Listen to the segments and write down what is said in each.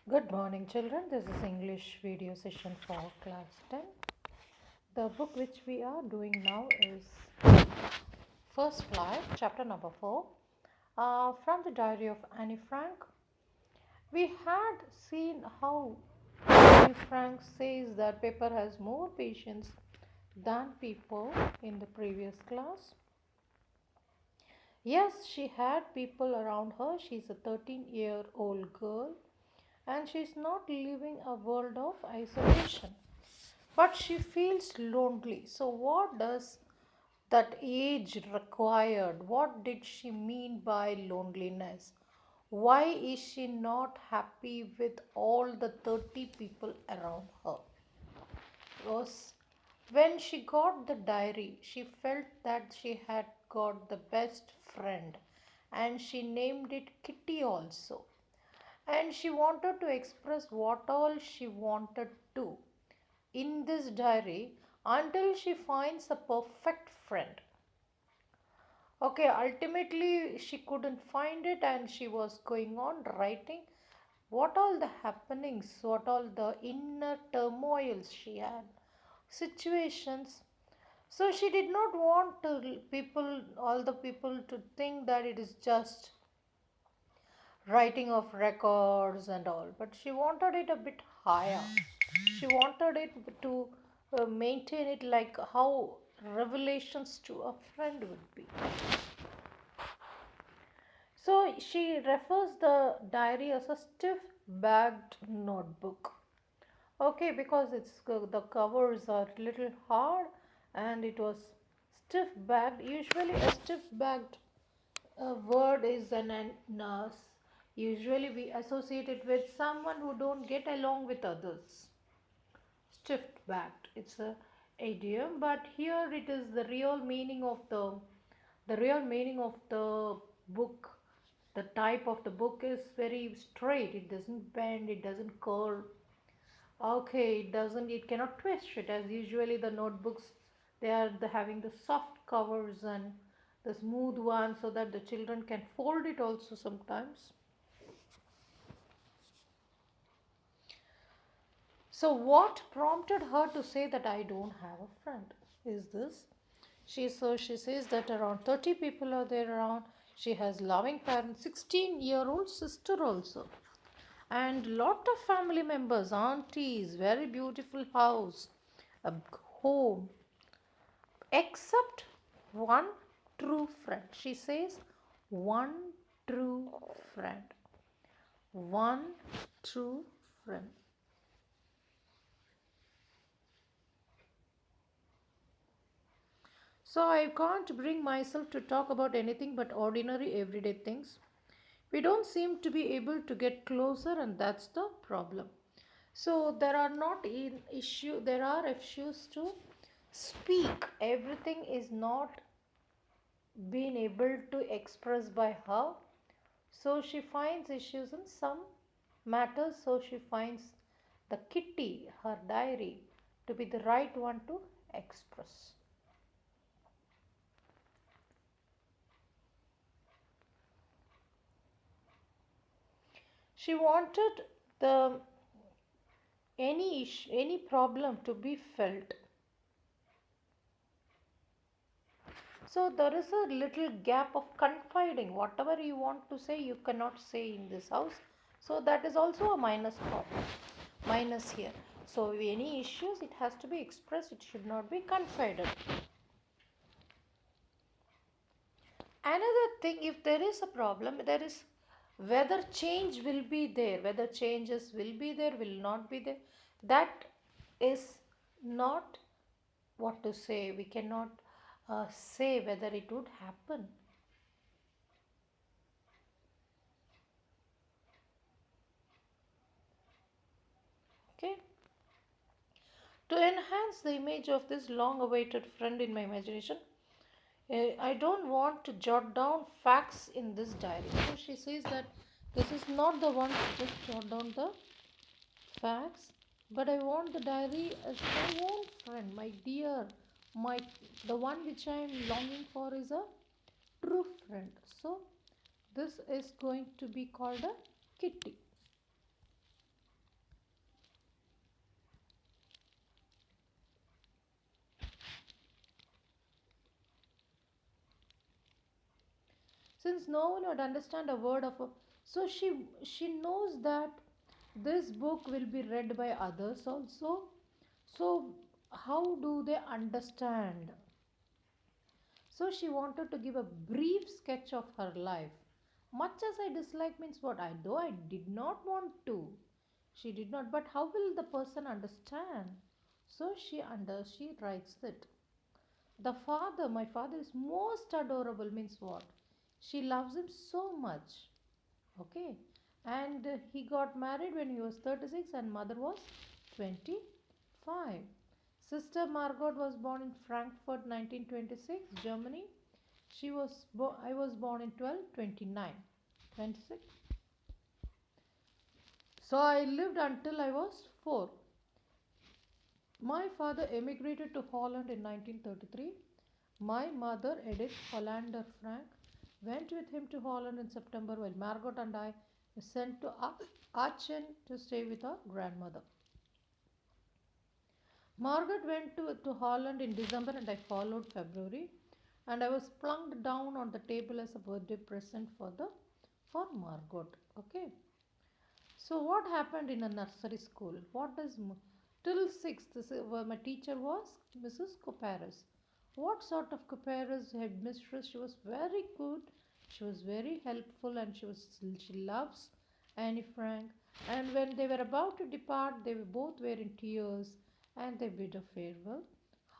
Good morning, children. This is English video session for class 10. The book which we are doing now is First Flight, chapter number 4, from the diary of Annie Frank. We had seen how Annie Frank says that Pepper has more patience than people in the previous class. Yes, she had people around her. She's a 13-year-old girl and she's not living a world of isolation. But she feels lonely. So, what does that age required? What did she mean by loneliness? Why is she not happy with all the 30 people around her? Because when she got the diary, she felt that she had got the best friend and she named it Kitty also. And she wanted to express what all she wanted to in this diary until she finds a perfect friend. Okay, ultimately she couldn't find it and she was going on writing what all the happenings, what all the inner turmoils she had, situations. So she did not want all the people to think that it is just writing of records and all, but she wanted it a bit higher. She wanted it to maintain it like how revelations to a friend would be. So she refers the diary as a stiff bagged notebook. Okay, because the covers are little hard and it was stiff bagged. Usually a stiff bagged word is an nurse. Usually we associate it with someone who don't get along with others. Stiff backed, it's a idiom, but here it is the real meaning of the book. The type of the book is very straight. It doesn't bend, it doesn't curve. Okay, it cannot twist it as usually the notebooks, they are having the soft covers and the smooth one so that the children can fold it also sometimes. So what prompted her to say that I don't have a friend is this. She says that around 30 people are there around. She has loving parents, 16-year-old sister also, and lot of family members, aunties, very beautiful house, a home, except one true friend. She says one true friend. One true friend. So I can't bring myself to talk about anything but ordinary everyday things. We don't seem to be able to get closer, and that's the problem. So there are not in issue. There are issues to speak. Everything is not being able to express by her. So she finds issues in some matters. So she finds the kitty, her diary, to be the right one to express. She wanted the any problem to be felt. So there is a little gap of confiding. Whatever you want to say, you cannot say in this house. So that is also a minus problem. Minus here. So any issues, it has to be expressed. It should not be confided. Another thing, if there is a problem, there is whether change will be there, whether changes will be there, will not be there. That is not what to say. We cannot say whether it would happen. Okay. To enhance the image of this long awaited friend in my imagination, I don't want to jot down facts in this diary. So she says that this is not the one to just jot down the facts, but I want the diary as my own friend, my dear, my the one which I am longing for is a true friend. So this is going to be called a kitty. Since no one would understand a word of a, so she knows that this book will be read by others also. So how do they understand? So she wanted to give a brief sketch of her life. Much as I dislike means what I though I did not want to. She did not, but how will the person understand? So she writes it. The father, my father is most adorable means what? She loves him so much. Okay. And he got married when he was 36 and mother was 25. Sister Margot was born in Frankfurt 1926, Germany. I was born in 1229, 26. So I lived until I was 4. My father emigrated to Holland in 1933. My mother, Edith Hollander Frank, went with him to Holland in September while Margot and I were sent to Aachen to stay with our grandmother. Margaret went to Holland in December and I followed February, and I was plunked down on the table as a birthday present for Margot. Okay. So what happened in a nursery school? What does till sixth? My teacher was Mrs. Coparis. What sort of Coparis headmistress? She was very good. She was very helpful, and she loves Annie Frank. And when they were about to depart, they were both were in tears, and they bid a farewell,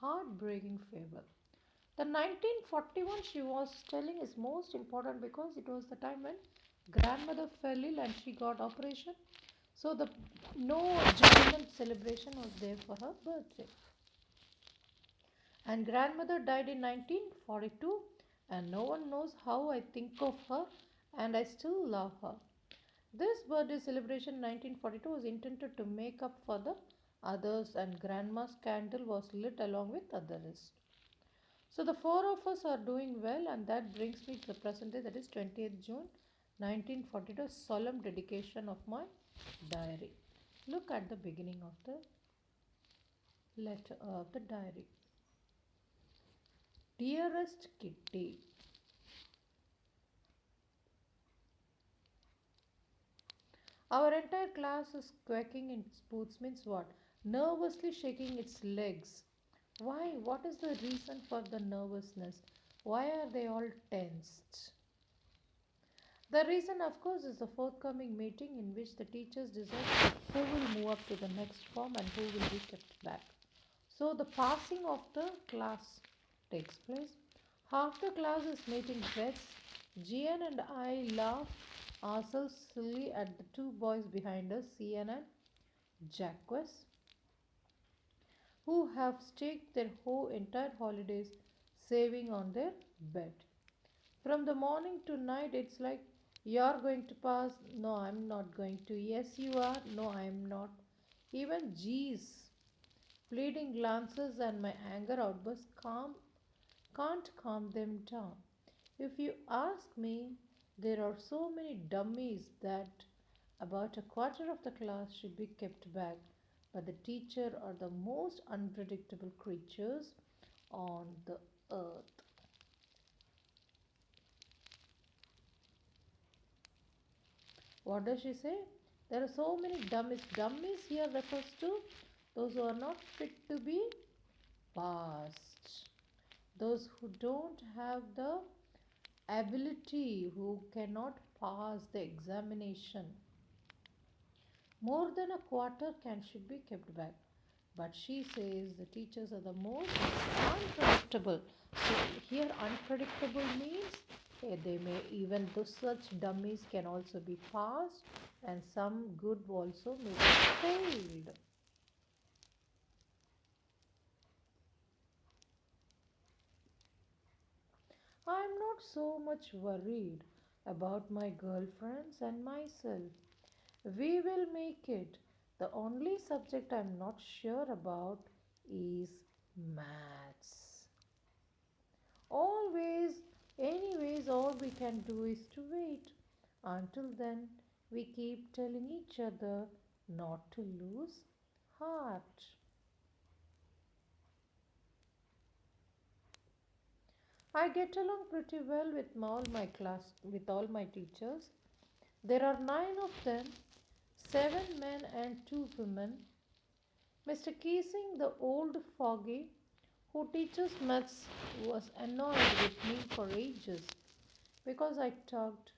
heartbreaking farewell. The 1941 she was telling is most important because it was the time when grandmother fell ill and she got operation. So the no enjoyment celebration was there for her birthday. And grandmother died in 1942 and no one knows how I think of her and I still love her. This birthday celebration in 1942 was intended to make up for the others and grandma's candle was lit along with others. So the four of us are doing well, and that brings me to the present day, that is 20th June 1942, solemn dedication of my diary. Look at the beginning of the letter of the diary. Dearest Kitty, our entire class is quaking in its boots, means what? Nervously shaking its legs. Why? What is the reason for the nervousness? Why are they all tensed? The reason, of course, is the forthcoming meeting in which the teachers decide who will move up to the next form and who will be kept back. So, the passing of the class takes place. After class is meeting beds, Gian and I laugh ourselves silly at the two boys behind us, Cian and Jacques, who have staked their whole entire holidays saving on their bed. From the morning to night, it's like you're going to pass. No, I'm not going to. Yes, you are. No, I'm not. Even G's pleading glances and my anger outbursts can't calm them down. If you ask me, there are so many dummies that about a quarter of the class should be kept back. But the teacher are the most unpredictable creatures on the earth. What does she say? There are so many dummies. Dummies here refers to those who are not fit to be passed. Those who don't have the ability, who cannot pass the examination. More than a quarter can should be kept back. But she says the teachers are the most unpredictable. So here unpredictable means they may even though such dummies can also be passed and some good also may be failed. I am not so much worried about my girlfriends and myself. We will make it. The only subject I am not sure about is maths. Always, anyways, all we can do is to wait. Until then, we keep telling each other not to lose heart. I get along pretty well with all my class, with all my teachers. There are nine of them, seven men and two women. Mr. Keesing, the old fogey who teaches maths, was annoyed with me for ages because I talked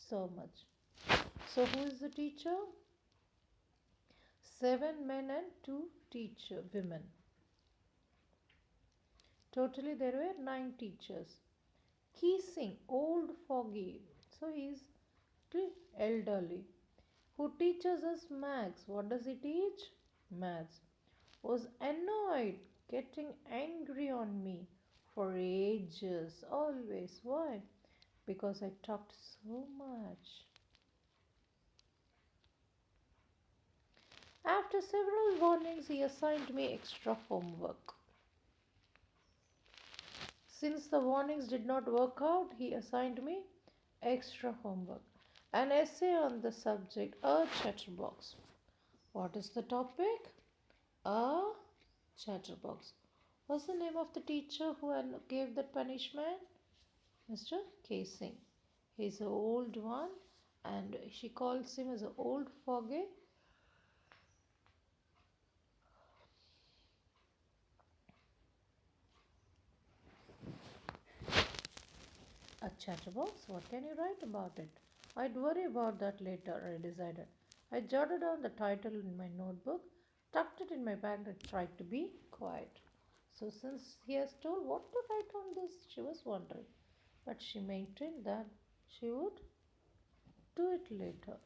so much. So, who is the teacher? Seven men and two teacher women. Totally, there were nine teachers. Keesing, old fogey, so he's still elderly, who teaches us maths. What does he teach? Maths. Was annoyed, getting angry on me for ages, always. Why? Because I talked so much. After several warnings, he assigned me extra homework. Since the warnings did not work out, he assigned me extra homework. An essay on the subject, a chatterbox. What is the topic? A chatterbox. What's the name of the teacher who gave that punishment? Mr. Casing. He's an old one and she calls him as an old fogey. A chatterbox? What can you write about it? I'd worry about that later, I decided. I jotted down the title in my notebook, tucked it in my bag, and tried to be quiet. So, since he has told what to write on this, she was wondering. But she maintained that she would do it later.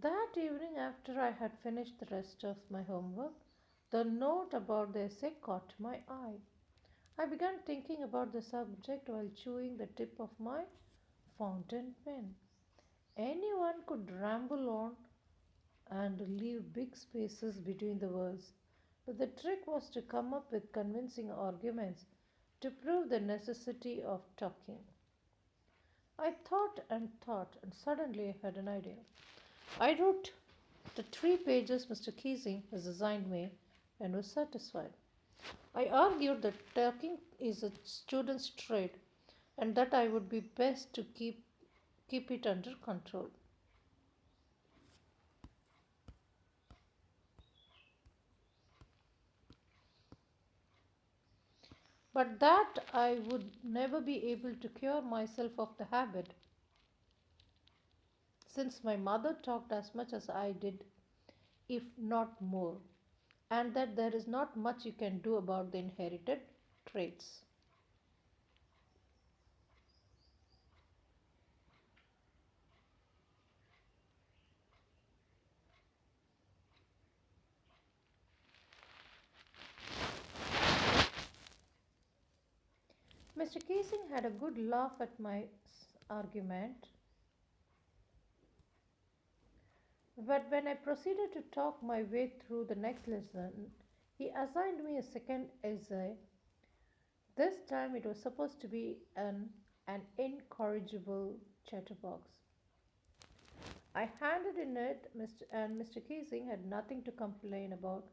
That evening, after I had finished the rest of my homework, the note about the essay caught my eye. I began thinking about the subject while chewing the tip of my fountain pen. Anyone could ramble on and leave big spaces between the words, but the trick was to come up with convincing arguments to prove the necessity of talking. I thought, and suddenly I had an idea. I wrote the 3 pages Mr. Keesing has assigned me and was satisfied. I argued that talking is a student's trait and that I would be best to keep it under control. But that I would never be able to cure myself of the habit, since my mother talked as much as I did, if not more, and that there is not much you can do about the inherited traits. Mr. Keesing had a good laugh at my argument, but when I proceeded to talk my way through the next lesson, he assigned me a second essay. This time it was supposed to be an incorrigible chatterbox. I handed in it, and Mr. Keesing had nothing to complain about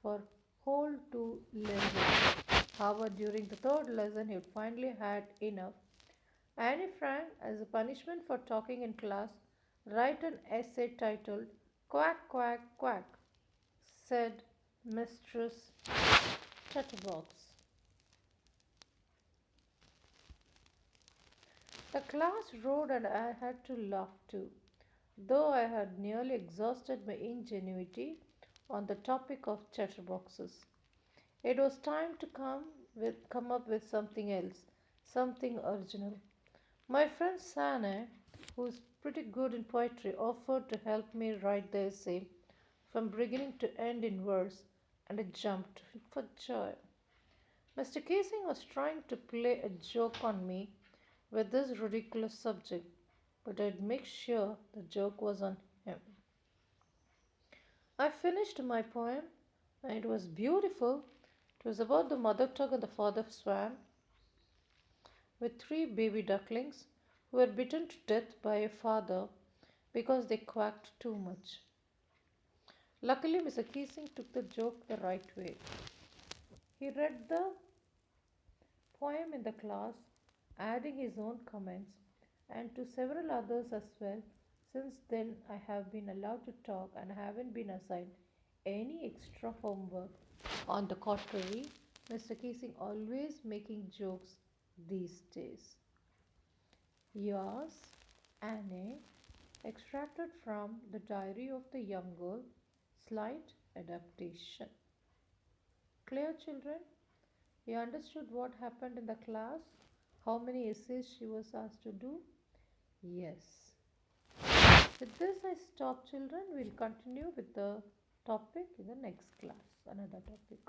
for whole 2 lessons. However, during the third lesson, he had finally had enough. Annie Frank, as a punishment for talking in class, write an essay titled "Quack Quack Quack," said Mistress Chatterbox. The class roared and I had to laugh too, though I had nearly exhausted my ingenuity on the topic of chatterboxes. It was time to come up with something else, something original. My friend Sana, who's pretty good in poetry, offered to help me write the essay from beginning to end in verse, and I jumped for joy. Mr. Casing was trying to play a joke on me with this ridiculous subject, but I'd make sure the joke was on him. I finished my poem, and it was beautiful, It was about the mother duck and the father swan with three baby ducklings who were bitten to death by a father because they quacked too much. Luckily, Mr. Keesing took the joke the right way. He read the poem in the class, adding his own comments, and to several others as well. Since then, I have been allowed to talk and haven't been assigned any extra homework. On the contrary, Mr. Keesing always making jokes these days. Yours, Anne, extracted from The Diary of the Young Girl, slight adaptation. Clear, children? You understood what happened in the class? How many essays she was asked to do? Yes. With this, I stop, children. We'll continue with the topic in the next class, another topic.